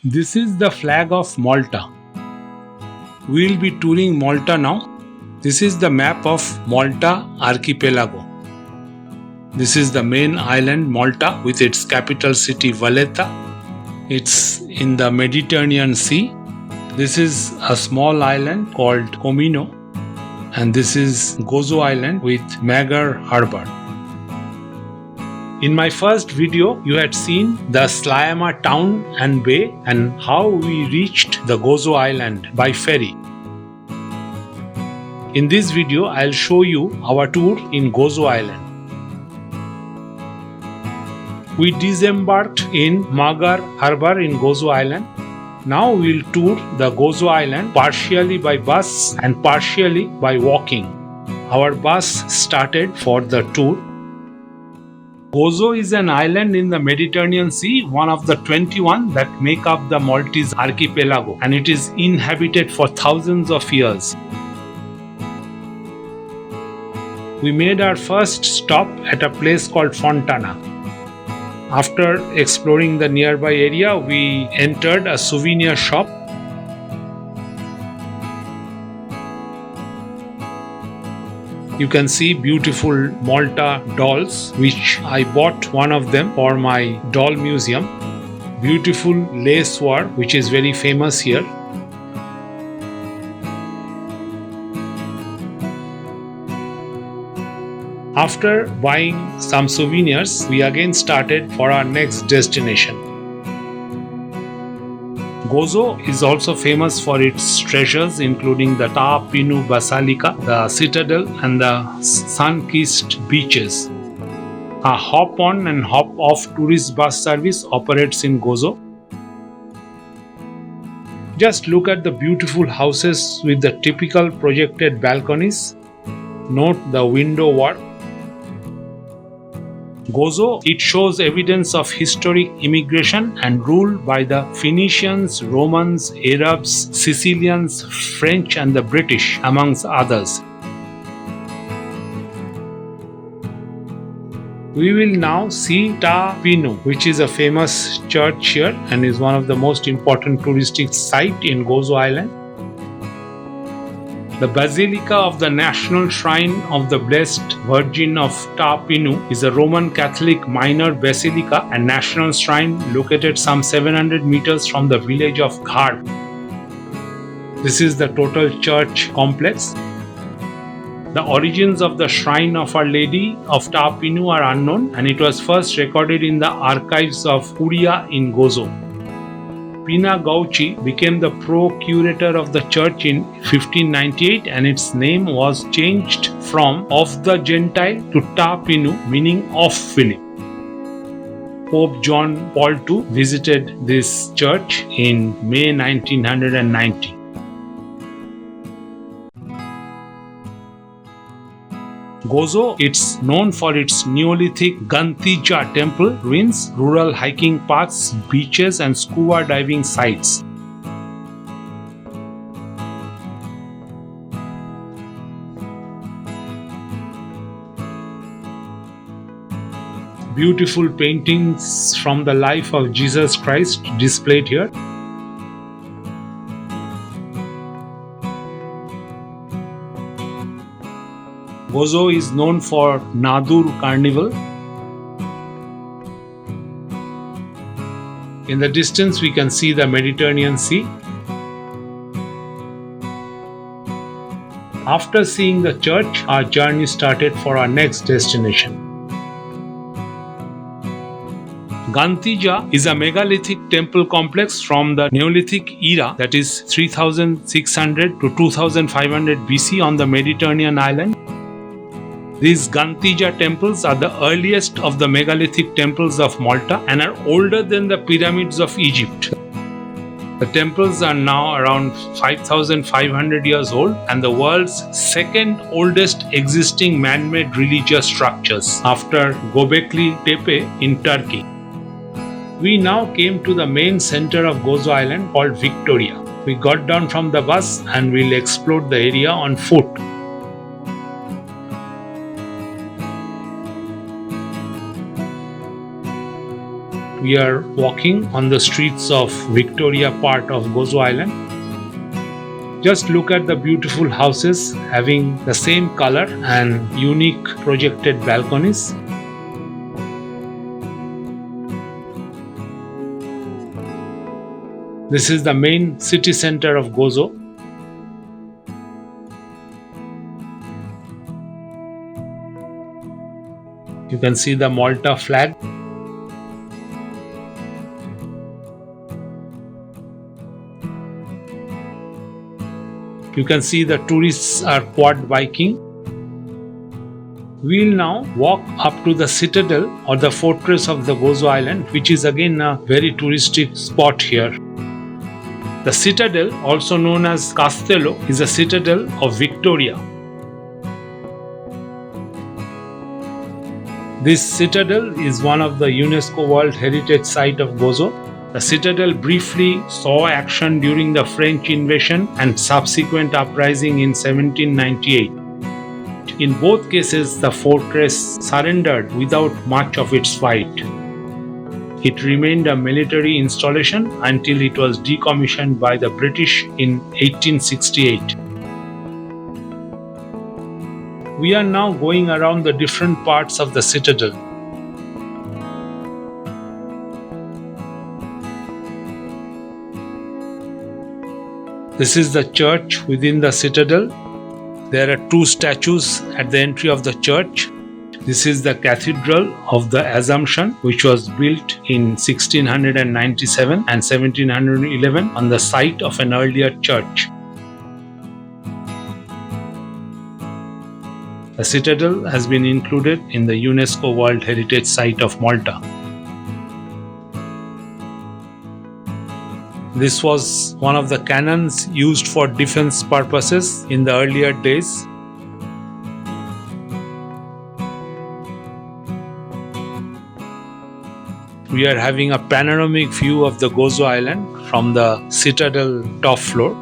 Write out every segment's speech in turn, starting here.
This is the flag of Malta. We'll be touring Malta now. This is the map of Malta archipelago. This is the main island Malta with its capital city Valletta. It's in the Mediterranean Sea. This is a small island called Comino, and this is Gozo Island with Magar Harbour. In my first video, you had seen the Sliema town and bay and how we reached the Gozo Island by ferry. In this video, I'll show you our tour in Gozo Island. We disembarked in Magar Harbour in Gozo Island. Now we'll tour the Gozo Island partially by bus and partially by walking. Our bus started for the tour. Gozo is an island in the Mediterranean Sea, one of the 21 that make up the Maltese archipelago, and it is inhabited for thousands of years. We made our first stop at a place called Fontana. After exploring the nearby area, we entered a souvenir shop. You can see beautiful Malta dolls, which I bought one of them for my doll museum. Beautiful lace work, which is very famous here. After buying some souvenirs, we again started for our next destination. Gozo is also famous for its treasures, including the Pinu Basilica, the Citadel, and the sun-kissed beaches. A hop-on and hop-off tourist bus service operates in Gozo. Just look at the beautiful houses with the typical projected balconies. Note the window work. Gozo, it shows evidence of historic immigration and rule by the Phoenicians, Romans, Arabs, Sicilians, French, and the British, amongst others. We will now see Pinu, which is a famous church here and is one of the most important touristic sites in Gozo Island. The Basilica of the National Shrine of the Blessed Virgin of Pinu is a Roman Catholic minor basilica and national shrine located some 700 meters from the village of Ggantija. This is the total church complex. The origins of the shrine of Our Lady of Pinu are unknown, and it was first recorded in the archives of Curia in Gozo. Pina Gauci became the procurator of the church in 1598, and its name was changed from of the Gentile to Pinu, meaning of Philip. Pope John Paul II visited this church in May 1990. Gozo, it's known for its Neolithic Ggantija Temple ruins, rural hiking paths, beaches, and scuba diving sites. Beautiful paintings from the life of Jesus Christ displayed here. Gozo is known for Nadur Carnival. In the distance, we can see the Mediterranean Sea. After seeing the church, our journey started for our next destination. Ggantija is a megalithic temple complex from the Neolithic era, that is 3600 to 2500 BC on the Mediterranean island. These Ggantija temples are the earliest of the megalithic temples of Malta and are older than the pyramids of Egypt. The temples are now around 5,500 years old and the world's second oldest existing man-made religious structures after Göbekli Tepe in Turkey. We now came to the main center of Gozo Island called Victoria. We got down from the bus and we'll explore the area on foot. we are walking on the streets of Victoria part of Gozo Island. Just look at the beautiful houses having the same color and unique projected balconies. This is the main city center of Gozo. You can see the Malta flag. You can see the tourists are quad biking. We'll now walk up to the Citadel or the fortress of the Gozo Island, which is again a very touristic spot here. The Citadel, also known as Castello, is a citadel of Victoria. This citadel is one of the UNESCO World Heritage Site of Gozo. The citadel briefly saw action during the French invasion and subsequent uprising in 1798. In both cases, the fortress surrendered without much of its fight. It remained a military installation until it was decommissioned by the British in 1868. We are now going around the different parts of the citadel. This is the church within the citadel. There are two statues at the entry of the church. This is the Cathedral of the Assumption, which was built in 1697 and 1711 on the site of an earlier church. The citadel has been included in the UNESCO World Heritage Site of Malta. This was one of the cannons used for defense purposes in the earlier days. We are having a panoramic view of the Gozo Island from the Citadel top floor.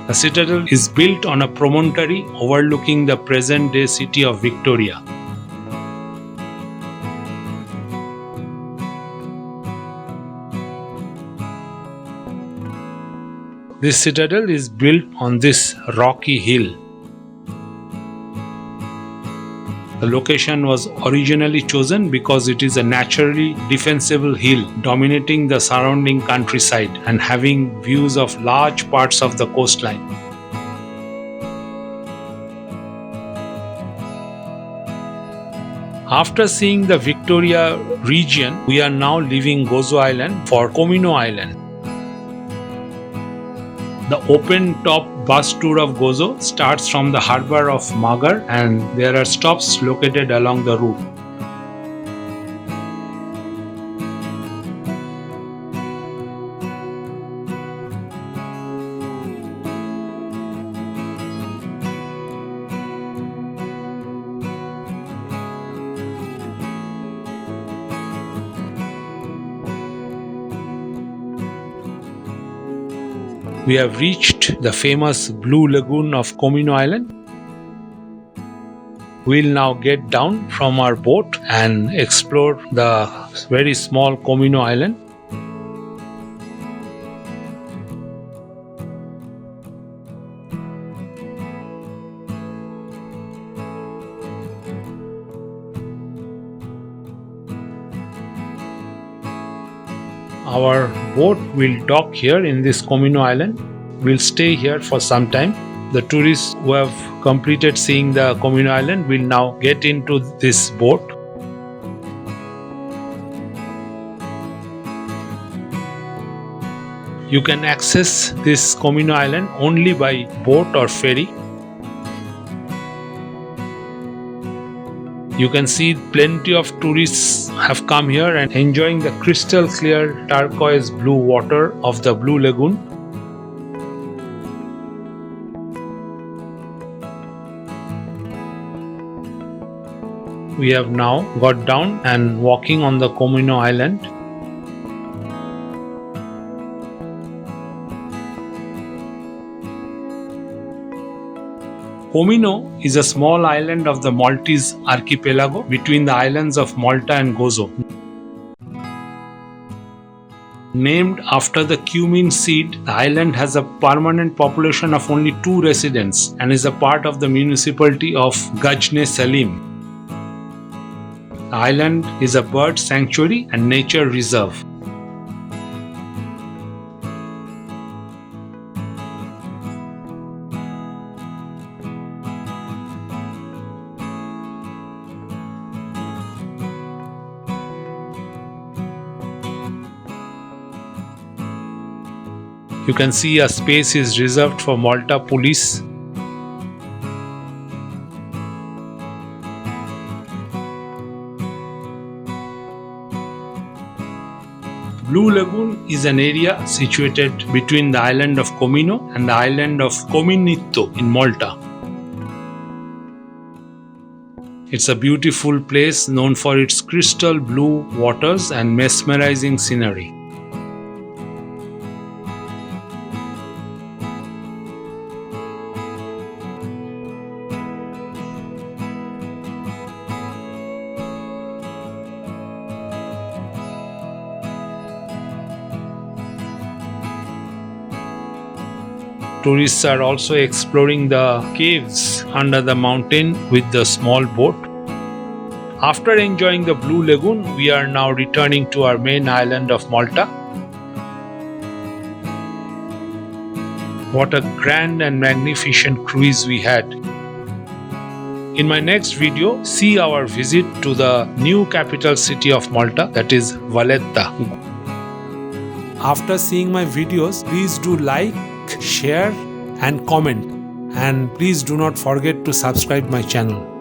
The Citadel is built on a promontory overlooking the present-day city of Victoria. This citadel is built on this rocky hill. The location was originally chosen because it is a naturally defensible hill dominating the surrounding countryside and having views of large parts of the coastline. After seeing the Victoria region, we are now leaving Gozo Island for Comino Island. The open-top bus tour of Gozo starts from the harbour of Magar, and there are stops located along the route. We have reached the famous Blue Lagoon of Comino Island. We'll now get down from our boat and explore the very small Comino Island. Our boat will dock here in this Comino Island. We'll stay here for some time. The tourists who have completed seeing the Comino Island will now get into this boat. You can access this Comino Island only by boat or ferry. You can see plenty of tourists have come here and enjoying the crystal clear turquoise blue water of the Blue Lagoon. We have now got down and walking on the Comino Island. Comino is a small island of the Maltese archipelago between the islands of Malta and Gozo. Named after the cumin seed, the island has a permanent population of only 2 residents and is a part of the municipality of Ggantija. The island is a bird sanctuary and nature reserve. You can see a space is reserved for Malta police. Blue Lagoon is an area situated between the island of Comino and the island of Comino in Malta. It's a beautiful place known for its crystal blue waters and mesmerizing scenery. Tourists are also exploring the caves under the mountain with the small boat. After enjoying the Blue Lagoon, we are now returning to our main island of Malta. What a grand and magnificent cruise we had. In my next video, see our visit to the new capital city of Malta, that is Valletta. After seeing my videos, please do like, share and comment, and please do not forget to subscribe my channel.